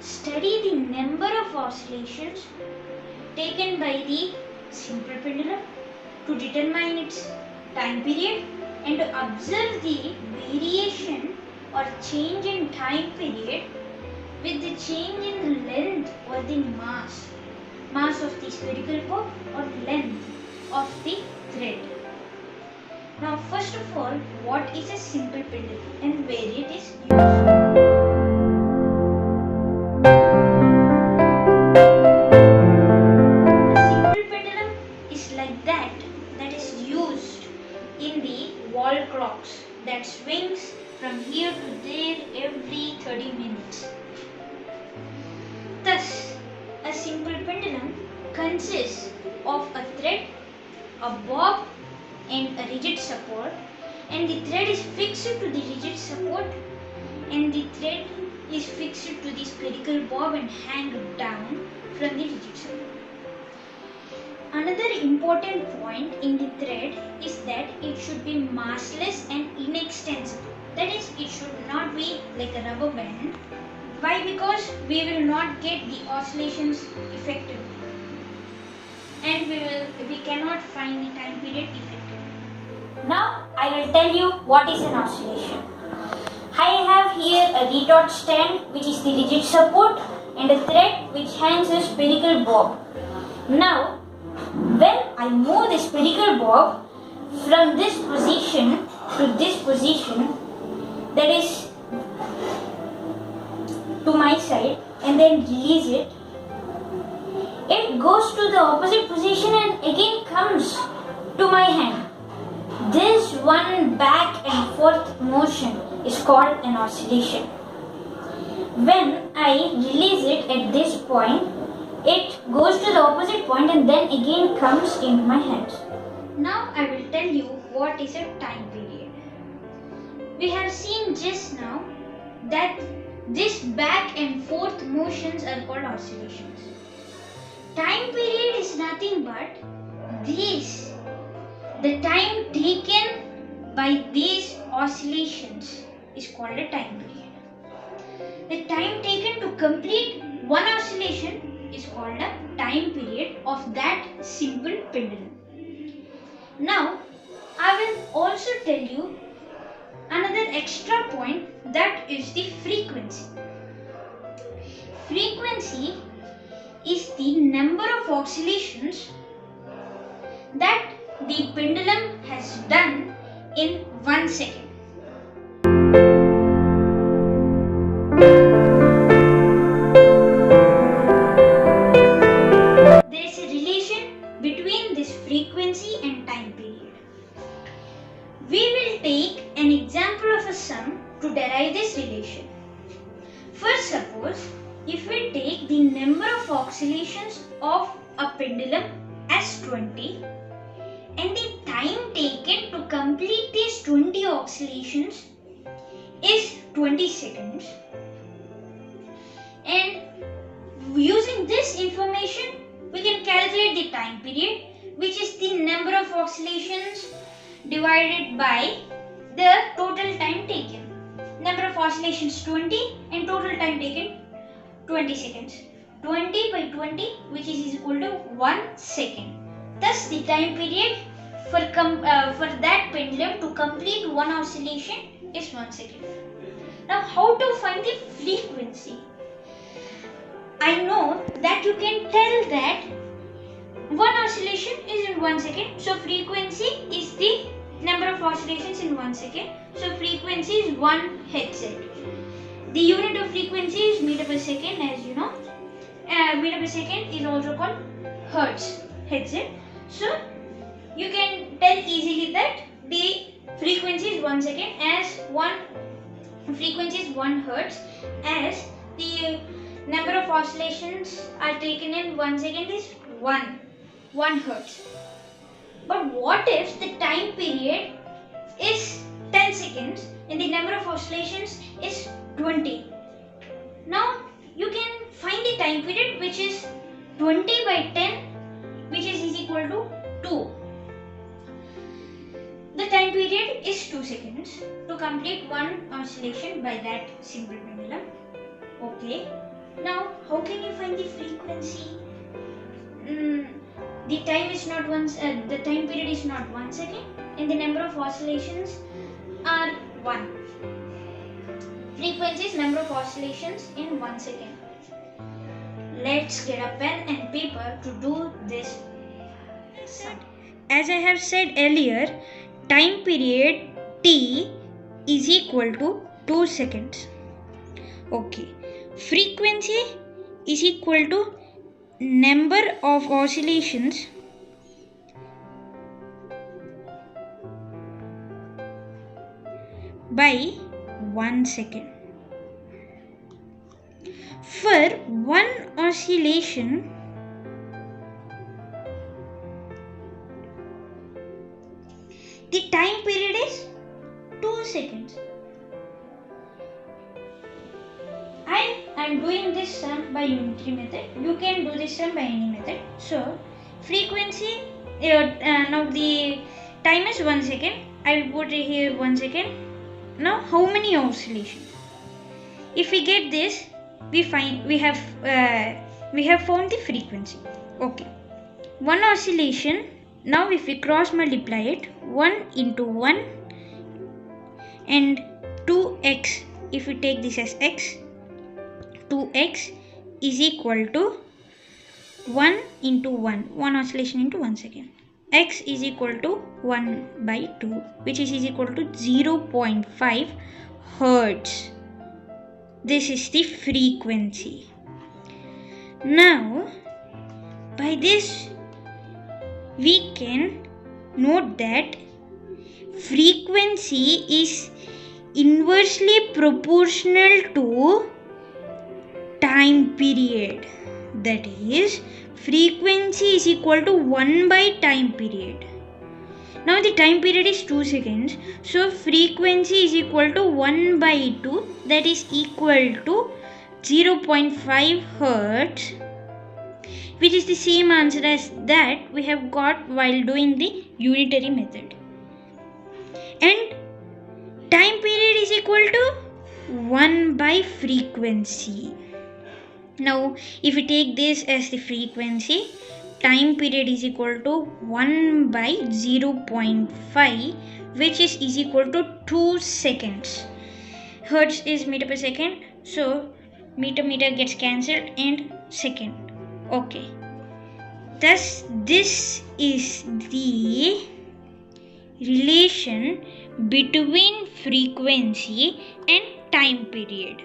study the number of oscillations taken by the simple pendulum to determine its time period and to observe the variation or change in time period with the change in length or the mass of the spherical bob or length of the thread. Now first of all, what is a simple pendulum and where it is used? A simple pendulum is like that is used in the wall clocks that swings from here to there every 30 minutes. Thus, a simple pendulum consists of a thread, a bob and a rigid support, and the thread is fixed to the rigid support and the thread is fixed to the spherical bob and hang down from the rigid support. Another important point in the thread is that it should be massless and inextensible. That is, it should not be like a rubber band. Why? Because we will not get the oscillations effectively and we cannot find the time period effectively. Now I will tell you what is an oscillation. I have here a retort stand which is the rigid support and a thread which hangs a spherical bob. Now when I move the spherical bob from this position to this position, that is to my side, and then release it, it goes to the opposite position and again comes to my hand. This one back and forth motion is called an oscillation. When I release it at this point, it goes to the opposite point and then again comes into my hands. Now I will tell you what is a time period. We have seen just now that this back and forth motions are called oscillations. Time period is nothing but this, the time taken by these oscillations is called a time period. The time taken to complete one oscillation is called a time period of that simple pendulum. Now, I will also tell you another extra point, that is the frequency. Frequency is the number of oscillations that the pendulum has done in 1 second. There is a relation between this frequency and time period. We will take an example of a sum to derive this relation. First, suppose if we take the number of oscillations of a pendulum as 20 and the time taken to complete these 20 oscillations is 20 seconds, and using this information we can calculate the time period, which is the number of oscillations divided by the total time taken. Number of oscillations 20 and total time taken 20 seconds. 20 by 20, which is equal to 1 second. Thus the time period for that pendulum to complete one oscillation is 1 second. Now how to find the frequency? I know that you can tell that one oscillation is in 1 second. So frequency is the number of oscillations in 1 second. So frequency is 1 Hz. The unit of frequency is meter per second, as you know. Meter per second is also called Hertz. So you can tell easily that the frequency is 1 second, as frequency is 1 Hertz, as the number of oscillations are taken in 1 second is 1 Hertz. But what if the time period is 10 seconds and the number of oscillations is 20? Now you can find the time period, which is 20 by 10, which is equal to 2. The time period is 2 seconds to complete one oscillation by that simple pendulum. Okay. Now, how can you find the frequency? The time is not the time period is not 1 second, and the number of oscillations are 1. Frequency is number of oscillations in 1 second. Let's get a pen and paper to do this. As I have said earlier, time period T is equal to 2 seconds. Okay. Frequency is equal to number of oscillations by 1 second. For one oscillation, the time period is 2 seconds. I am doing this sum by unitary method. You can do this sum by any method. So, frequency, now the time is 1 second. I will put it here 1 second. Now, how many oscillations? If we get this, we have found the frequency. Okay, one oscillation. Now, if we cross multiply it, 1 into 1 and 2x. If we take this as x, 2x is equal to 1 into 1 oscillation into 1 second. X is equal to 1 by 2, which is equal to 0.5 hertz. This is the frequency. Now, by this, we can note that frequency is inversely proportional to time period. That is, frequency is equal to 1 by time period. Now the time period is 2 seconds. So frequency is equal to 1 by 2. That is equal to 0.5 hertz. Which is the same answer as that we have got while doing the unitary method. And time period is equal to 1 by frequency. Now, if we take this as the frequency, time period is equal to 1 by 0.5, which is equal to 2 seconds. Hertz is meter per second, so meter gets cancelled and second. Okay. Thus, this is the relation between frequency and time period.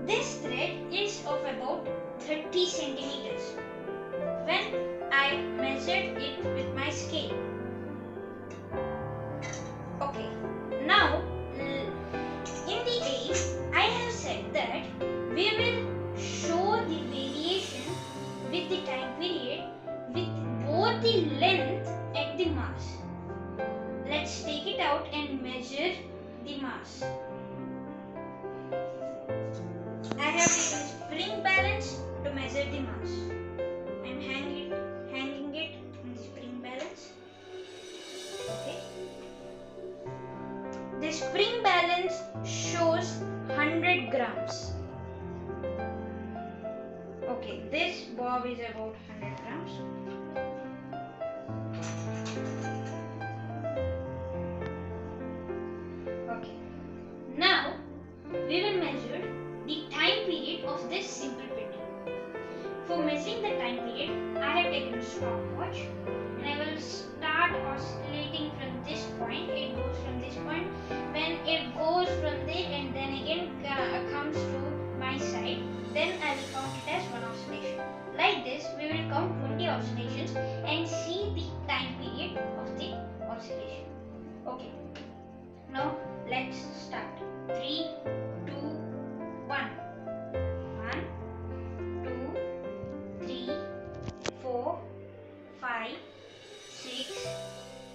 This thread is of about 30 centimeters when I measured it with my scale. Okay, now in the aim I have said that we will show the variation with the time period with both the length and the mass. Let's take it out and measure the mass. I have taken spring balance to measure the mass. I am hanging it in the spring balance. Okay. The spring balance shows 100 grams. Okay, this bob is about 100 grams. Okay. Now we will measure the time period of this simple pendulum. For measuring the time period, I have taken a stopwatch and I will start oscillating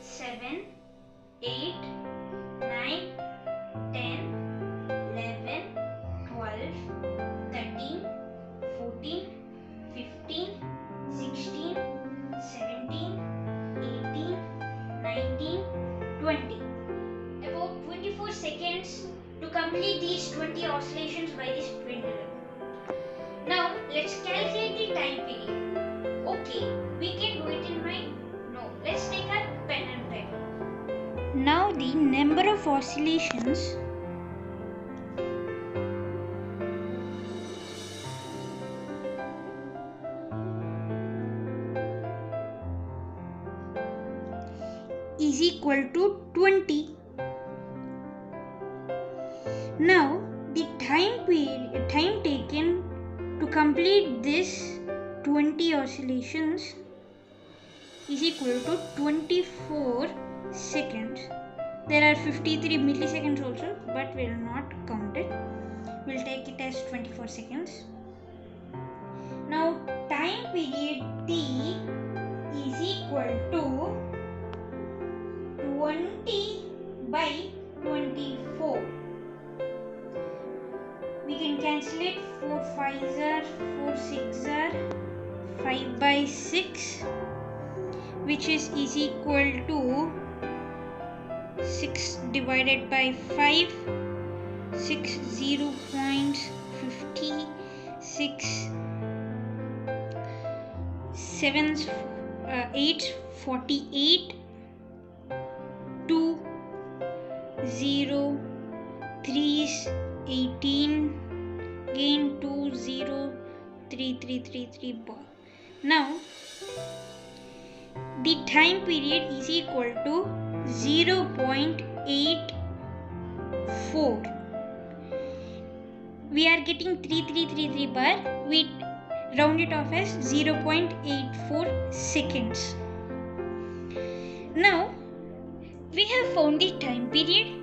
7, 8, 9, 10, 11, 12, 13, 14, 15, 16, 17, 18, 19, 20. About 24 seconds to complete these 20 oscillations by this pendulum. Now let's calculate the time period. Okay, we can do it in mind. No, let's take a pen and paper. Now the number of oscillations is equal to 20. Now the time taken to complete this 20 oscillations is equal to 24 seconds. There are 53 milliseconds also, but we will not count it. We'll take it as 24 seconds. Now time period T is equal to 20 by 24. We can cancel it. 4 5s are 4 6s are 5 by 6, which is equal to 6 divided by 5. 6 0 points 50, 6 7s 8 48, 2 0 3s 18, again 2 0 3 3 3 3 bar. Now the time period is equal to 0.84. We are getting 3333 bar. We round it off as 0.84 seconds. Now we have found the time period.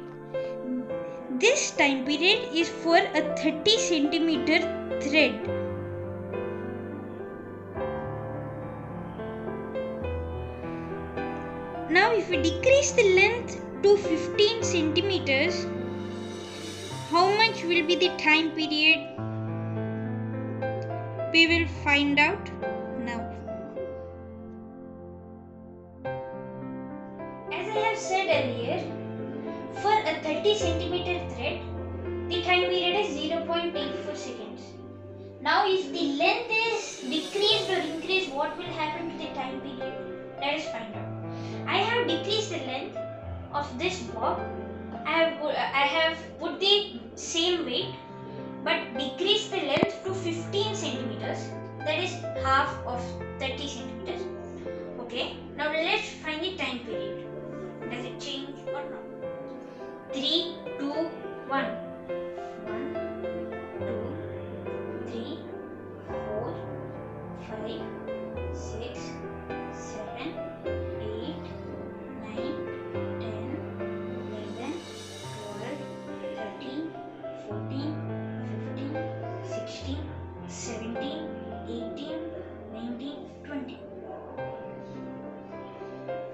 This time period is for a 30 centimeter thread. Now if we decrease the length to 15 centimeters, how much will be the time period? We will find out now. As I have said earlier, for a 30 centimeter thread, the time period is 0.84 seconds. Now if the length is decreased or increased, what will happen to the time period? Let us find out. I have decreased the length of this bob. I have put the same weight but decreased the length to 15 centimeters. That is half of 30 centimeters. Okay. Now let's find the time period. Does it change or not? 3, 2, 1. 1, 2, 3, 4, 5, 6, 7, 8, 9, 10, 11, 12, 13, 14, 15, 16, 17, 18, 19, 20.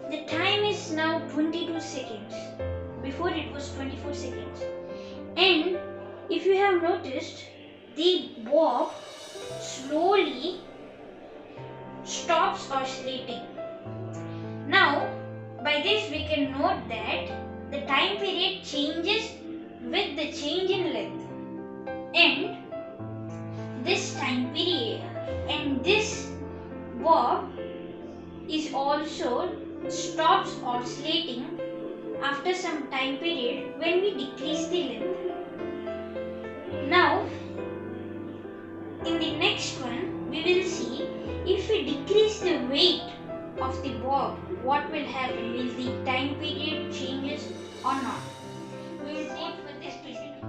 The time is now 22 seconds. Before it was 24 seconds. And if you have noticed, the bob slowly stops oscillating. Now, by this we can note that the time period changes with the change in length. And this time period and this bob is also stops oscillating after some time period when we decrease the length. Now, in the next one, we will see if we decrease the weight of the bob, what will happen? Will the time period changes or not? We will see for this period.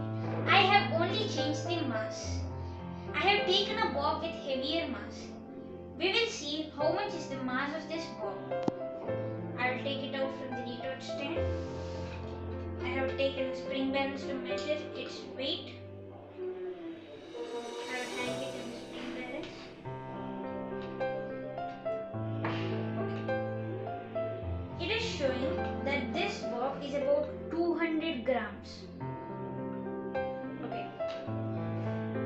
I have only changed the mass. I have taken a bob with heavier mass. We will see how much is the mass of this bob. I will take it out from the retort stand. I have taken a spring balance to measure its weight. I will hang it in the spring balance. it is showing that this bob is about 200 grams. Okay,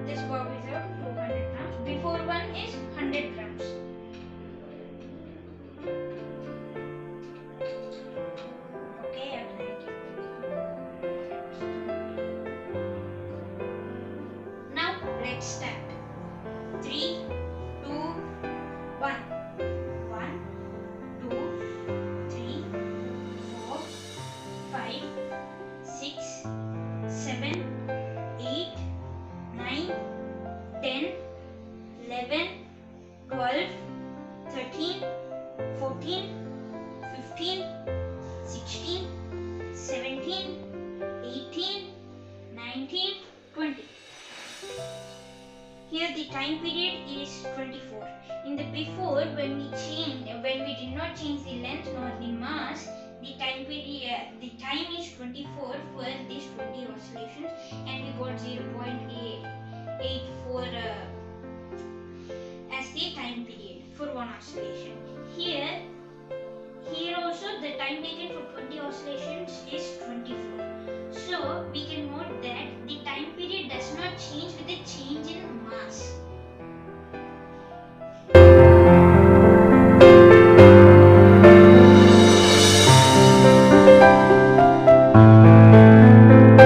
this bob is about 200 grams. Before one is 100 grams. Okay, now let's start. 3, 2, 1. 1, 2, 3, 4, 5, 6, 7, 8, 9, 10, 11, 12, 13, 14, 15, 16, 17, 18, 19, 20. Here the time period is 24. In the before, when we did not change the length nor the mass, the time is 24 for these 20 oscillations, and we got 0.84 as the time period for one oscillation. Here also the